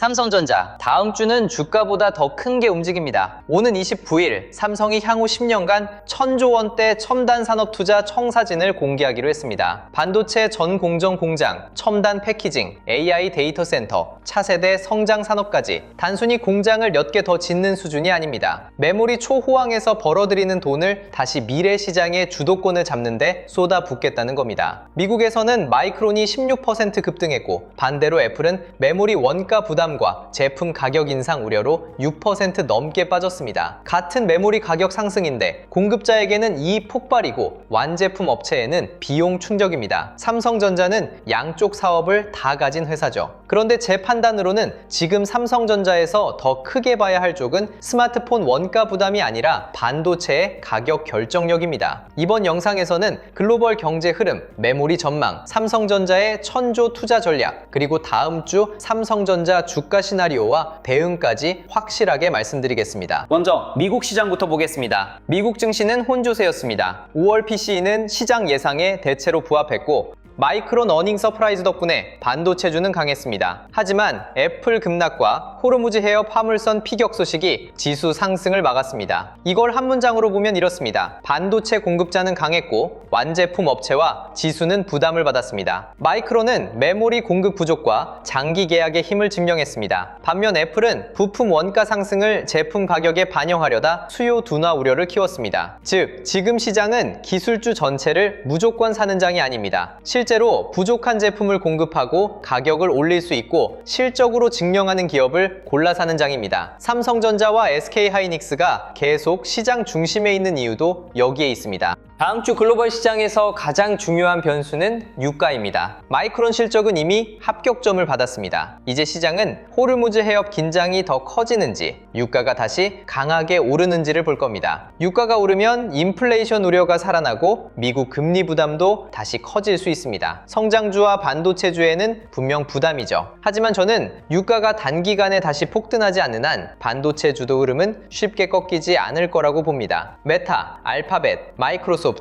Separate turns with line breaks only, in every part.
삼성전자, 다음 주는 주가보다 더 큰 게 움직입니다. 오는 29일 삼성이 향후 10년간 1000조 원대 첨단 산업 투자 청사진을 공개하기로 했습니다. 반도체 전 공정 공장, 첨단 패키징, AI 데이터 센터, 차세대 성장 산업까지 단순히 공장을 몇 개 더 짓는 수준이 아닙니다. 메모리 초호황에서 벌어들이는 돈을 다시 미래 시장의 주도권을 잡는데 쏟아붓겠다는 겁니다. 미국에서는 마이크론이 16% 급등했고 반대로 애플은 메모리 원가 부담과 제품 가격 인상 우려로 6% 넘게 빠졌습니다. 같은 메모리 가격 상승인데 공급자에게는 이익 폭발이고 완제품 업체에는 비용 충격입니다. 삼성전자는 양쪽 사업을 다 가진 회사죠. 그런데 제 판단으로는 지금 삼성전자에서 더 크게 봐야 할 쪽은 스마트폰 원가 부담이 아니라 반도체의 가격 결정력입니다. 이번 영상에서는 글로벌 경제 흐름, 메모리 전망, 삼성전자의 1000조 투자 전략, 그리고 다음 주 삼성전자 주가 시나리오와 대응까지 확실하게 말씀드리겠습니다. 먼저 미국 시장부터 보겠습니다. 미국 증시는 혼조세였습니다. 5월 PCE는 시장 예상에 대체로 부합했고 마이크론 어닝 서프라이즈 덕분에 반도체주는 강했습니다. 하지만 애플 급락과 호르무즈 해협 화물선 피격 소식이 지수 상승을 막았습니다. 이걸 한 문장으로 보면 이렇습니다. 반도체 공급자는 강했고 완제품 업체와 지수는 부담을 받았습니다. 마이크론은 메모리 공급 부족과 장기 계약의 힘을 증명했습니다. 반면 애플은 부품 원가 상승을 제품 가격에 반영하려다 수요 둔화 우려를 키웠습니다. 즉, 지금 시장은 기술주 전체를 무조건 사는 장이 아닙니다. 실제로 부족한 제품을 공급하고 가격을 올릴 수 있고 실적으로 증명하는 기업을 골라 사는 장입니다. 삼성전자와 SK하이닉스가 계속 시장 중심에 있는 이유도 여기에 있습니다. 다음 주 글로벌 시장에서 가장 중요한 변수는 유가입니다. 마이크론 실적은 이미 합격점을 받았습니다. 이제 시장은 호르무즈 해협 긴장이 더 커지는지 유가가 다시 강하게 오르는지를 볼 겁니다. 유가가 오르면 인플레이션 우려가 살아나고 미국 금리 부담도 다시 커질 수 있습니다. 성장주와 반도체주에는 분명 부담이죠. 하지만 저는 유가가 단기간에 다시 폭등하지 않는 한 반도체 주도 흐름은 쉽게 꺾이지 않을 거라고 봅니다. 메타, 알파벳, 마이크로소프트,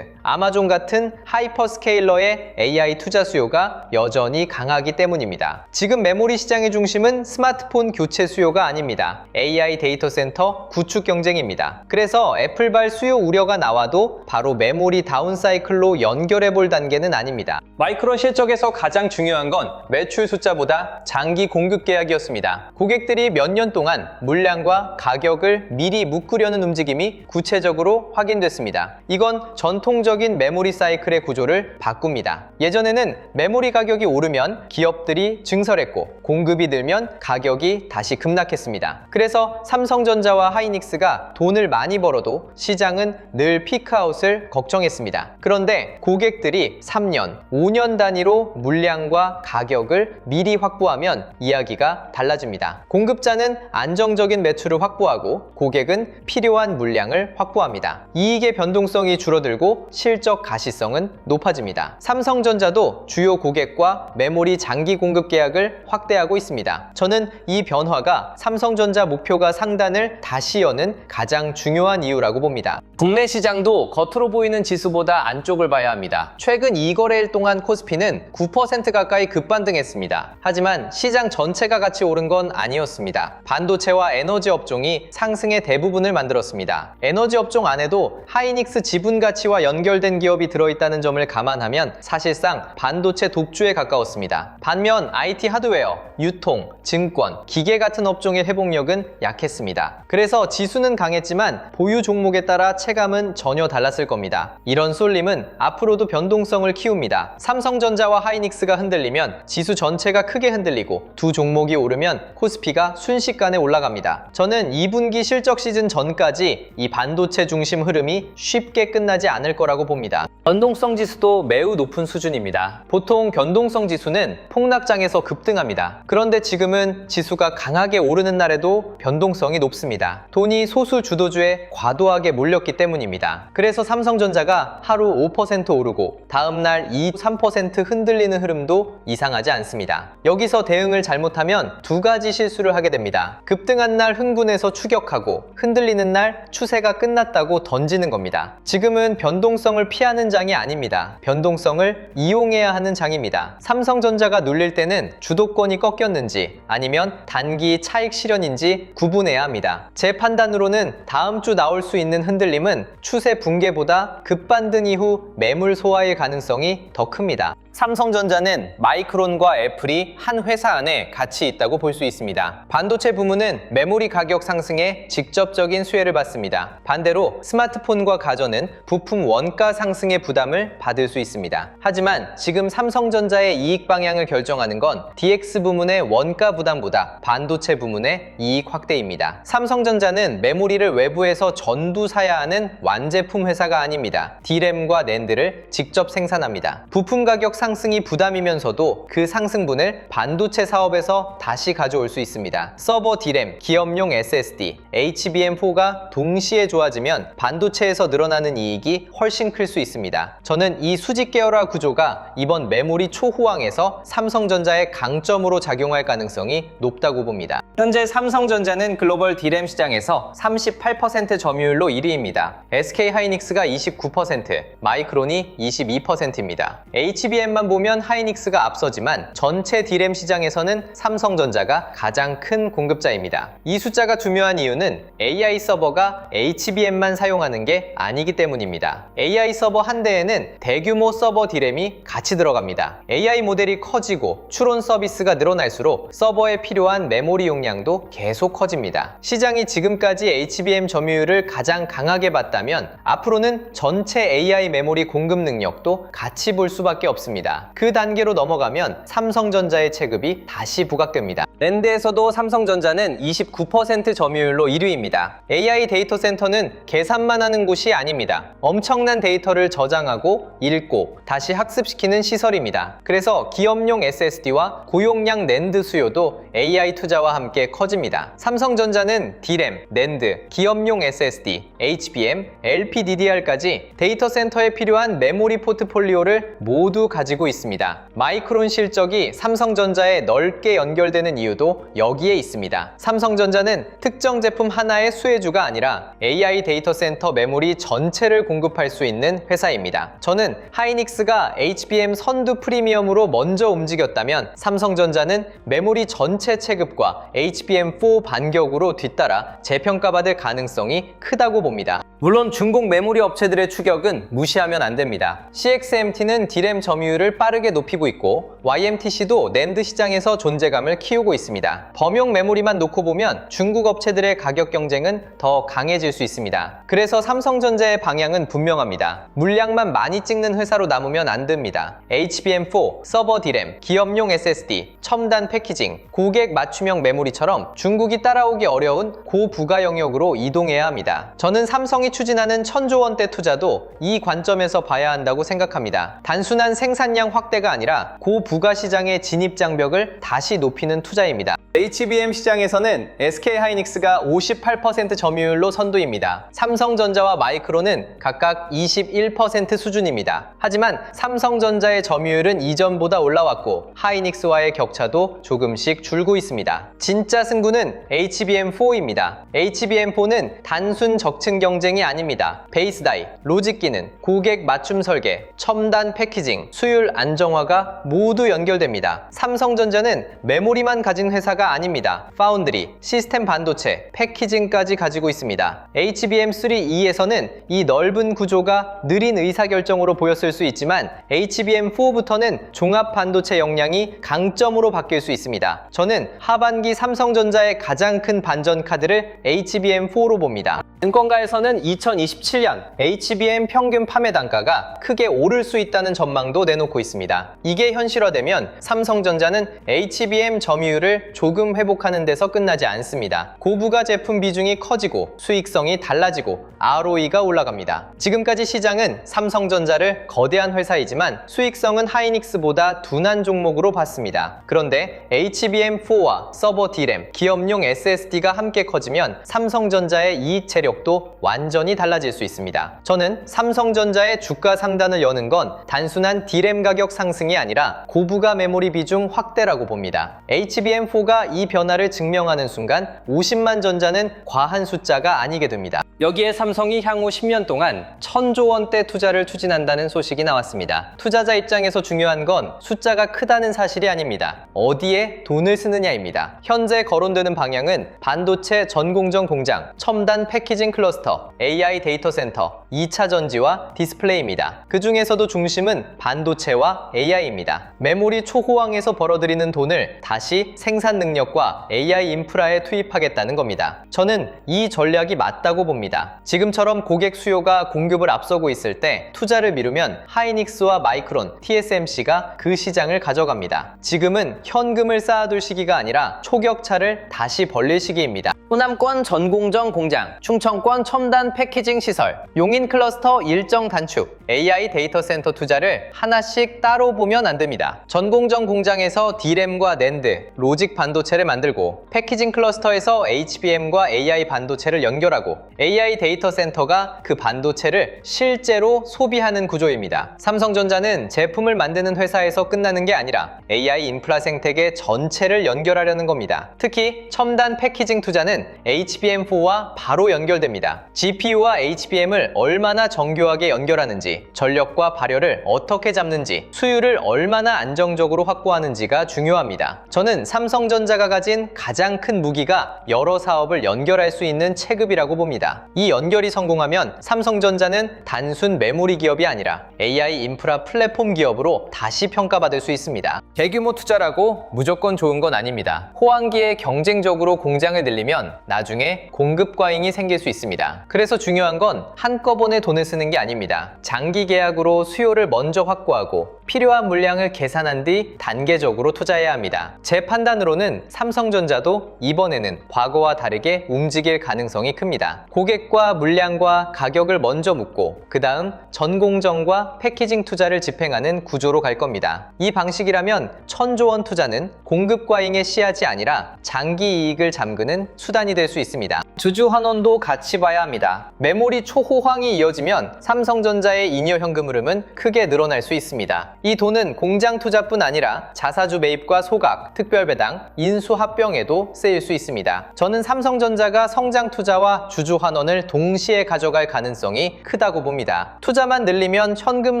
아마존 같은 하이퍼스케일러의 AI 투자 수요가 여전히 강하기 때문입니다. 지금 메모리 시장의 중심은 스마트폰 교체 수요가 아닙니다. AI 데이터 센터 구축 경쟁입니다. 그래서 애플발 수요 우려가 나와도 바로 메모리 다운사이클로 연결해 볼 단계는 아닙니다. 마이크론 실적에서 가장 중요한 건 매출 숫자보다 장기 공급 계약이었습니다. 고객들이 몇 년 동안 물량과 가격을 미리 묶으려는 움직임이 구체적으로 확인됐습니다. 이건 전통적인 메모리 사이클의 구조를 바꿉니다. 예전에는 메모리 가격이 오르면 기업들이 증설했고 공급이 늘면 가격이 다시 급락했습니다. 그래서 삼성전자와 하이닉스가 돈을 많이 벌어도 시장은 늘 피크아웃을 걱정했습니다. 그런데 고객들이 3년, 5년 단위로 물량과 가격을 미리 확보하면 이야기가 달라집니다. 공급자는 안정적인 매출을 확보하고 고객은 필요한 물량을 확보합니다. 이익의 변동성이 줄어들고 실적 가시성은 높아집니다. 삼성전자도 주요 고객과 메모리 장기 공급 계약을 확대하고 있습니다. 저는 이 변화가 삼성전자 목표가 상단을 다시 여는 가장 중요한 이유라고 봅니다. 국내 시장도 겉으로 보이는 지수보다 안쪽을 봐야 합니다. 최근 2거래일 동안 코스피는 9% 가까이 급반등했습니다. 하지만 시장 전체가 같이 오른 건 아니었습니다. 반도체와 에너지 업종이 상승의 대부분을 만들었습니다. 에너지 업종 안에도 하이닉스 지분 가치와 연결된 기업이 들어있다는 점을 감안하면 사실상 반도체 독주에 가까웠습니다. 반면 IT 하드웨어, 유통, 증권, 기계 같은 업종의 회복력은 약했습니다. 그래서 지수는 강했지만 보유 종목에 따라 체감은 전혀 달랐을 겁니다. 이런 쏠림은 앞으로도 변동성을 키웁니다. 삼성전자와 하이닉스가 흔들리면 지수 전체가 크게 흔들리고 두 종목이 오르면 코스피가 순식간에 올라갑니다. 저는 2분기 실적 시즌 전까지 이 반도체 중심 흐름이 쉽게 끝나지 않을 거라고 봅니다. 변동성 지수도 매우 높은 수준입니다. 보통 변동성 지수는 폭락장에서 급등합니다. 그런데 지금은 지수가 강하게 오르는 날에도 변동성이 높습니다. 돈이 소수 주도주에 과도하게 몰렸기 때문입니다. 그래서 삼성전자가 하루 5% 오르고 다음날 2% 3% 흔들리는 흐름도 이상하지 않습니다. 여기서 대응을 잘못하면 두 가지 실수를 하게 됩니다. 급등한 날 흥분해서 추격하고 흔들리는 날 추세가 끝났다고 던지는 겁니다. 지금은 변동성을 피하는 장이 아닙니다. 변동성을 이용해야 하는 장입니다. 삼성전자가 눌릴 때는 주도권이 꺾였는지 아니면 단기 차익 실현인지 구분해야 합니다. 제 판단으로는 다음 주 나올 수 있는 흔들림은 추세 붕괴보다 급반등 이후 매물 소화의 가능성이 더 큽니다. 삼성전자는 마이크론과 애플이 한 회사 안에 같이 있다고 볼 수 있습니다. 반도체 부문은 메모리 가격 상승에 직접적인 수혜를 받습니다. 반대로 스마트폰과 가전은 부품 원가 상승의 부담을 받을 수 있습니다. 하지만 지금 삼성전자의 이익 방향을 결정하는 건 DX 부문의 원가 부담보다 반도체 부문의 이익 확대입니다. 삼성전자는 메모리를 외부에서 전부 사야 하는 완제품 회사가 아닙니다. D램과 낸드를 직접 생산합니다. 부품 가격 상승이 부담이면서도 그 상승분을 반도체 사업에서 다시 가져올 수 있습니다. 서버 D램, 기업용 SSD, HBM4가 동시에 좋아지면 반도체에서 늘어나는 이익이 훨씬 클 수 있습니다. 저는 이 수직 계열화 구조가 이번 메모리 초호황에서 삼성전자의 강점으로 작용할 가능성이 높다고 봅니다. 현재 삼성전자는 글로벌 D램 시장에서 38% 점유율로 1위입니다. SK하이닉스가 29%, 마이크론이 22%입니다. HBM만 보면 하이닉스가 앞서지만 전체 D램 시장에서는 삼성전자가 가장 큰 공급자입니다. 이 숫자가 중요한 이유는 AI 서버가 HBM만 사용하는 게 아니기 때문입니다. AI 서버 한 대에는 대규모 서버 D램이 같이 들어갑니다. AI 모델이 커지고 추론 서비스가 늘어날수록 서버에 필요한 메모리 용량도 계속 커집니다. 시장이 지금까지 HBM 점유율을 가장 강하게 봤다면 앞으로는 전체 AI 메모리 공급 능력도 같이 볼 수밖에 없습니다. 그 단계로 넘어가면 삼성전자의 체급이 다시 부각됩니다. 낸드에서도 삼성전자는 29% 점유율로 1위입니다. AI 데이터 센터는 계산만 하는 곳이 아닙니다. 엄청난 데이터를 저장하고 읽고 다시 학습시키는 시설입니다. 그래서 기업용 SSD와 고용량 낸드 수요도 AI 투자와 함께 커집니다. 삼성전자는 D램, 낸드, 기업용 SSD, HBM, LPDDR까지 데이터 센터에 필요한 메모리 포트폴리오를 모두 가지고 있습니다. 마이크론 실적이 삼성전자에 넓게 연결되는 이유도 여기에 있습니다. 삼성전자는 특정 제품 하나의 수혜주가 아니라 AI 데이터 센터 메모리 전체를 공급할 수 있는 회사입니다. 저는 하이닉스가 HBM 선두 프리미엄으로 먼저 움직였다면 삼성전자는 메모리 전체 체급과 HBM4 반격으로 뒤따라 재평가받을 가능성이 크다고 봅니다. 물론 중공 메모리 업체들의 추격은 무시하면 안 됩니다. CXMT는 D램 점유율을 빠르게 높이고 있고 YMTC도 낸드 시장에서 존재감을 키우고 있습니다. 범용 메모리만 놓고 보면 중국 업체들의 가격 경쟁은 더 강해질 수 있습니다. 그래서 삼성전자의 방향은 분명합니다. 물량만 많이 찍는 회사로 남으면 안 됩니다. HBM4, 서버 D램, 기업용 SSD, 첨단 패키징, 고객 맞춤형 메모리처럼 중국이 따라오기 어려운 고부가 영역으로 이동해야 합니다. 저는 삼성이 추진하는 1000조 원대 투자도 이 관점에서 봐야 한다고 생각합니다. 단순한 생산량 확대가 아니라 고부가 시장의 진입 장벽을 다시 높이는 투자입니다. HBM 시장에서는 SK하이닉스가 58% 점유율로 선두입니다. 삼성전자와 마이크론은 각각 21% 수준입니다. 하지만 삼성전자의 점유율은 이전보다 올라왔고 하이닉스와의 격차도 조금씩 줄고 있습니다. 진짜 승부는 HBM4입니다. HBM4는 단순 적층 경쟁이 아닙니다. 베이스 다이, 로직 기능, 고객 맞춤 설계, 첨단 패키징, 수율 안정화가 모두 연결됩니다. 삼성전자는 메모리만 가진 회사가 아닙니다. 파운드리, 시스템 반도체, 패키징까지 가지고 있습니다. HBM3E에서는 이 넓은 구조가 느린 의사결정으로 보였을 수 있지만 HBM4부터는 종합 반도체 역량이 강점으로 바뀔 수 있습니다. 저는 하반기 삼성전자의 가장 큰 반전 카드를 HBM4로 봅니다. 증권가에서는 2027년 HBM 평균 판매 단가가 크게 오를 수 있다는 전망도 내놓고 있습니다. 이게 현실화되면 삼성전자는 HBM 점유율을 조금 회복하는 데서 끝나지 않습니다. 고부가 제품 비중이 커지고 수익성이 달라지고 ROE가 올라갑니다. 지금까지 시장은 삼성전자를 거대한 회사이지만 수익성은 하이닉스보다 둔한 종목으로 봤습니다. 그런데 HBM4와 서버 D램, 기업용 SSD가 함께 커지면 삼성전자의 이익 체력도 완전히 미션이 달라질 수 있습니다. 저는 삼성전자의 주가 상단을 여는 건 단순한 D램 가격 상승이 아니라 고부가 메모리 비중 확대라고 봅니다. HBM4가 이 변화를 증명하는 순간 50만 전자는 과한 숫자가 아니게 됩니다. 여기에 삼성이 향후 10년 동안 1000조 원대 투자를 추진한다는 소식이 나왔습니다. 투자자 입장에서 중요한 건 숫자가 크다는 사실이 아닙니다. 어디에 돈을 쓰느냐입니다. 현재 거론되는 방향은 반도체 전공정 공장, 첨단 패키징 클러스터, AI 데이터 센터, 2차 전지와 디스플레이입니다. 그 중에서도 중심은 반도체와 AI입니다. 메모리 초호황에서 벌어들이는 돈을 다시 생산 능력과 AI 인프라에 투입하겠다는 겁니다. 저는 이 전략이 맞다고 봅니다. 지금처럼 고객 수요가 공급을 앞서고 있을 때 투자를 미루면 하이닉스와 마이크론, TSMC가 그 시장을 가져갑니다. 지금은 현금을 쌓아둘 시기가 아니라 초격차를 다시 벌릴 시기입니다. 호남권 전공정 공장, 충청권 첨단 패키징 시설, 용인 클러스터 일정 단축, AI 데이터 센터 투자를 하나씩 따로 보면 안 됩니다. 전공정 공장에서 D램과 낸드, 로직 반도체를 만들고 패키징 클러스터에서 HBM과 AI 반도체를 연결하고 AI 데이터 센터가 그 반도체를 실제로 소비하는 구조입니다. 삼성전자는 제품을 만드는 회사에서 끝나는 게 아니라 AI 인프라 생태계 전체를 연결하려는 겁니다. 특히 첨단 패키징 투자는 HBM4와 바로 연결됩니다. GPU와 HBM을 얼마나 정교하게 연결하는지, 전력과 발열을 어떻게 잡는지, 수율을 얼마나 안정적으로 확보하는지가 중요합니다. 저는 삼성전자가 가진 가장 큰 무기가 여러 사업을 연결할 수 있는 체급이라고 봅니다. 이 연결이 성공하면 삼성전자는 단순 메모리 기업이 아니라 AI 인프라 플랫폼 기업으로 다시 평가받을 수 있습니다. 대규모 투자라고 무조건 좋은 건 아닙니다. 호황기에 경쟁적으로 공장을 늘리면 나중에 공급 과잉이 생길 수 있습니다. 그래서 중요한 건 한꺼번에 돈을 쓰는 게 아닙니다. 장기 계약으로 수요를 먼저 확보하고 필요한 물량을 계산한 뒤 단계적으로 투자해야 합니다. 제 판단으로는 삼성전자도 이번에는 과거와 다르게 움직일 가능성이 큽니다. 고객과 물량과 가격을 먼저 묻고 그 다음 전공정과 패키징 투자를 집행하는 구조로 갈 겁니다. 이 방식이라면 1000조 원 투자는 공급 과잉의 씨앗이 아니라 장기 이익을 잠그는 수단이 될 수 있습니다. 주주 환원도 같이 봐야 합니다. 메모리 초호황이 이어지면 삼성전자의 잉여 현금 흐름은 크게 늘어날 수 있습니다. 이 돈은 공장 투자뿐 아니라 자사주 매입과 소각, 특별배당, 인수합병에도 쓰일 수 있습니다. 저는 삼성전자가 성장 투자와 주주 환원을 동시에 가져갈 가능성이 크다고 봅니다. 투자만 늘리면 현금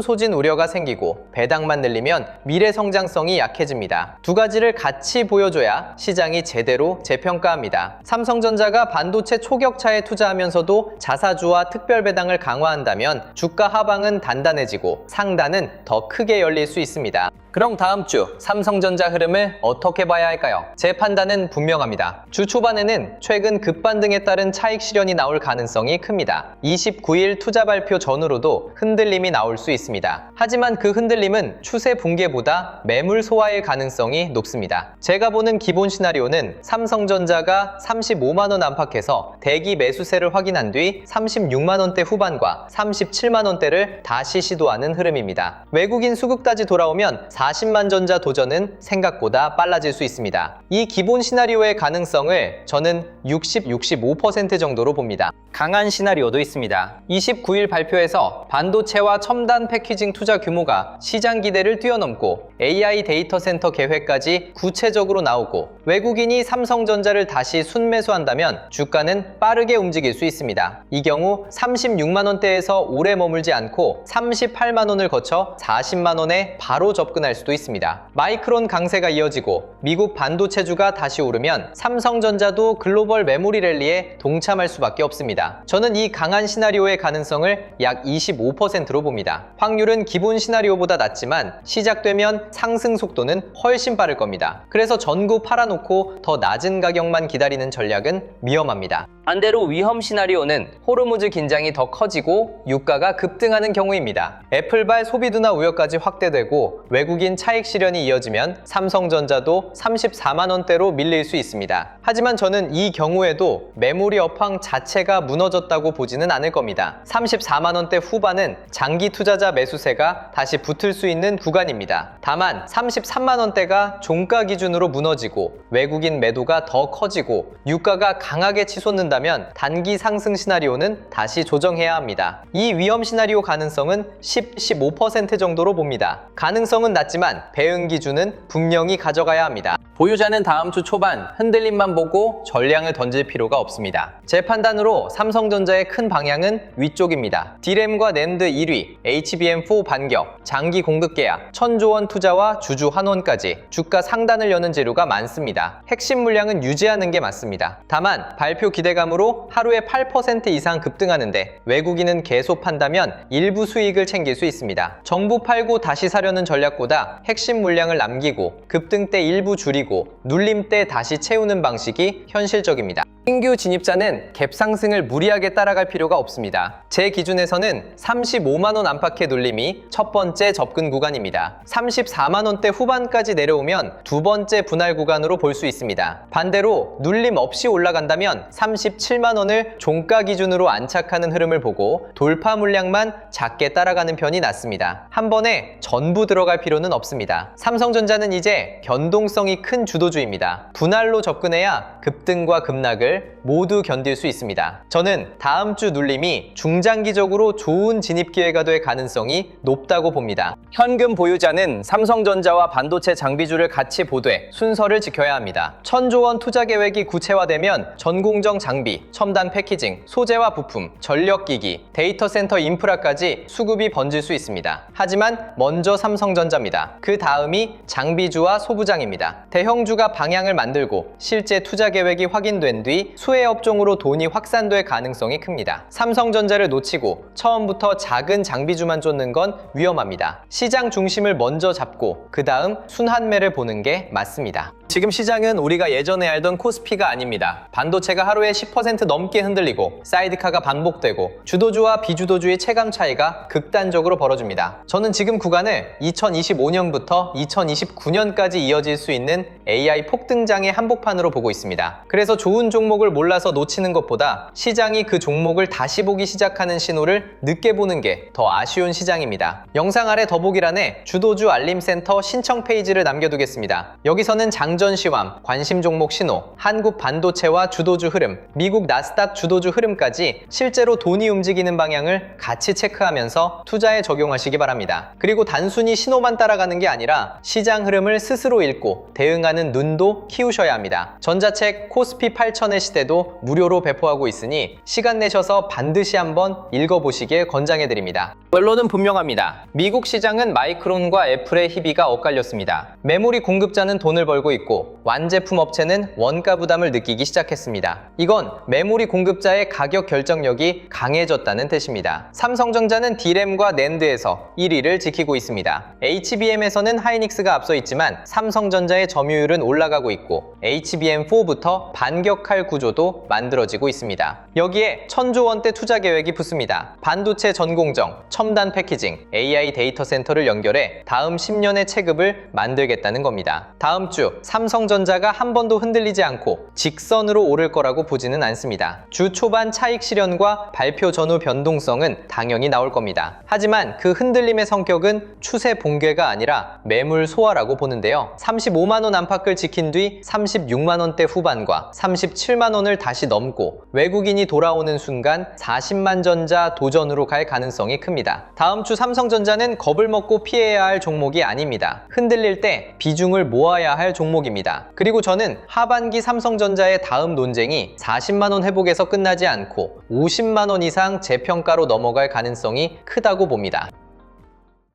소진 우려가 생기고 배당만 늘리면 미래 성장성이 약해집니다. 두 가지를 같이 보여줘야 시장이 제대로 재평가합니다. 삼성전자가 반도체 초격차에 투자하면서도 자사주와 특별배당을 강화한다면 주가 하방은 단단해지고 상단은 더 크게 열릴 수 있습니다. 그럼 다음 주 삼성전자 흐름을 어떻게 봐야 할까요? 제 판단은 분명합니다. 주 초반에는 최근 급반등에 따른 차익 실현이 나올 가능성이 큽니다. 29일 투자 발표 전후로도 흔들림이 나올 수 있습니다. 하지만 그 흔들림은 추세 붕괴보다 매물 소화일 가능성이 높습니다. 제가 보는 기본 시나리오는 삼성전자가 35만원 안팎에서 대기 매수세를 확인한 뒤 36만원대 후반과 37만원대를 다시 시도하는 흐름입니다. 외국인 수급까지 돌아오면 40만 전자 도전은 생각보다 빨라질 수 있습니다. 이 기본 시나리오의 가능성을 저는 60-65% 정도로 봅니다. 강한 시나리오도 있습니다. 29일 발표에서 반도체와 첨단 패키징 투자 규모가 시장 기대를 뛰어넘고 AI 데이터 센터 계획까지 구체적으로 나오고 외국인이 삼성전자를 다시 순매수한다면 주가는 빠르게 움직일 수 있습니다. 이 경우 36만원대에서 오래 머물지 않고 38만원을 거쳐 40만원에 바로 접근할 수도 있습니다. 마이크론 강세가 이어지고 미국 반도체주가 다시 오르면 삼성전자도 글로벌 메모리 랠리에 동참할 수밖에 없습니다. 저는 이 강한 시나리오의 가능성을 약 25%로 봅니다. 확률은 기본 시나리오보다 낮지만 시작되면 상승 속도는 훨씬 빠를 겁니다. 그래서 전구 팔아놓고 더 낮은 가격만 기다리는 전략은 위험합니다. 반대로 위험 시나리오는 호르무즈 긴장이 더 커지고 유가가 급등하는 경우입니다. 애플발 소비 둔화 우려까지 확대되고 외국인 차익 실현이 이어지면 삼성전자도 34만원대로 밀릴 수 있습니다. 하지만 저는 이 경우에도 메모리 업황 자체가 무너졌다고 보지는 않을 겁니다. 34만원대 후반은 장기 투자자 매수세가 다시 붙을 수 있는 구간입니다. 다만 33만원대가 종가 기준으로 무너지고 외국인 매도가 더 커지고 유가가 강하게 치솟는다 본다면 단기 상승 시나리오는 다시 조정해야 합니다. 이 위험 시나리오 가능성은 15% 정도로 봅니다. 가능성은 낮지만 배응 기준은 분명히 가져가야 합니다. 보유자는 다음 주 초반 흔들림만 보고 전량을 던질 필요가 없습니다. 제 판단으로 삼성전자의 큰 방향은 위쪽입니다. D램과 낸드 1위, HBM4 반격, 장기 공급 계약, 1000조 원 투자와 주주 환원까지 주가 상단을 여는 재료가 많습니다. 핵심 물량은 유지하는 게 맞습니다. 다만 발표 기대감으로 하루에 8% 이상 급등하는데 외국인은 계속 판다면 일부 수익을 챙길 수 있습니다. 정부 팔고 다시 사려는 전략보다 핵심 물량을 남기고 급등 때 일부 줄이고 눌림 때 다시 채우는 방식이 현실적입니다. 신규 진입자는 갭 상승을 무리하게 따라갈 필요가 없습니다. 제 기준에서는 35만원 안팎의 눌림이 첫 번째 접근 구간입니다. 34만원대 후반까지 내려오면 두 번째 분할 구간으로 볼 수 있습니다. 반대로 눌림 없이 올라간다면 37만원을 종가 기준으로 안착하는 흐름을 보고 돌파 물량만 작게 따라가는 편이 낫습니다. 한 번에 전부 들어갈 필요는 없습니다. 삼성전자는 이제 변동성이 큰 주도주입니다. 분할로 접근해야 급등과 급락을 모두 견딜 수 있습니다. 저는 다음 주 눌림이 중장기적으로 좋은 진입 기회가 될 가능성이 높다고 봅니다. 현금 보유자는 삼성전자와 반도체 장비주를 같이 보되 순서를 지켜야 합니다. 1000조 원 투자 계획이 구체화되면 전공정 장비, 첨단 패키징, 소재와 부품, 전력기기, 데이터 센터 인프라까지 수급이 번질 수 있습니다. 하지만 먼저 삼성전자입니다. 그 다음이 장비주와 소부장입니다. 대형주가 방향을 만들고 실제 투자 계획이 확인된 뒤 수혜 업종으로 돈이 확산될 가능성이 큽니다. 삼성전자를 놓치고 처음부터 작은 장비주만 쫓는 건 위험합니다. 시장 중심을 먼저 잡고 그 다음 순환매를 보는 게 맞습니다. 지금 시장은 우리가 예전에 알던 코스피가 아닙니다. 반도체가 하루에 10% 넘게 흔들리고 사이드카가 반복되고 주도주와 비주도주의 체감 차이가 극단적으로 벌어집니다. 저는 지금 구간을 2025년부터 2029년까지 이어질 수 있는 AI 폭등장의 한복판으로 보고 있습니다. 그래서 좋은 종목을 몰라서 놓치는 것보다 시장이 그 종목을 다시 보기 시작하는 신호를 늦게 보는 게 더 아쉬운 시장입니다. 영상 아래 더보기란에 주도주 알림센터 신청 페이지를 남겨두겠습니다. 여기서는 장전 시황, 관심 종목 신호, 한국 반도체와 주도주 흐름, 미국 나스닥 주도주 흐름까지 실제로 돈이 움직이는 방향을 같이 체크하면서 투자에 적용하시기 바랍니다. 그리고 단순히 신호만 따라가는 게 아니라 시장 흐름을 스스로 읽고 대응하는 눈도 키우셔야 합니다. 전자책 코스피 8000의 시대도 무료로 배포하고 있으니 시간 내셔서 반드시 한번 읽어보시길 권장해드립니다. 결론은 분명합니다. 미국 시장은 마이크론과 애플의 희비가 엇갈렸습니다. 메모리 공급자는 돈을 벌고 있고 완제품 업체는 원가 부담을 느끼기 시작했습니다. 이건 메모리 공급자의 가격 결정력이 강해졌다는 뜻입니다. 삼성전자는 D램과 낸드에서 1위를 지키고 있습니다. HBM에서는 하이닉스가 앞서 있지만 삼성전자의 점유율은 올라가고 있고 HBM4부터 반격할 구조도 만들어지고 있습니다. 여기에 1000조 원대 투자 계획이 붙습니다. 반도체 전공정, 첨단 패키징, AI 데이터 센터를 연결해 다음 10년의 체급을 만들겠다는 겁니다. 다음 주 삼성전자가 한 번도 흔들리지 않고 직선으로 오를 거라고 보지는 않습니다. 주 초반 차익 실현과 발표 전후 변동성은 당연히 나올 겁니다. 하지만 그 흔들림의 성격은 추세 붕괴가 아니라 매물 소화라고 보는데요. 35만원 안팎을 지킨 뒤 36만원대 후반과 37만원을 다시 넘고 외국인이 돌아오는 순간 40만 전자 도전으로 갈 가능성이 큽니다. 다음 주 삼성전자는 겁을 먹고 피해야 할 종목이 아닙니다. 흔들릴 때 비중을 모아야 할 종목입니다. 그리고 저는 하반기 삼성전자의 다음 논쟁이 40만원 회복에서 끝나지 않고 50만원 이상 재평가로 넘어갈 가능성이 크다고 봅니다.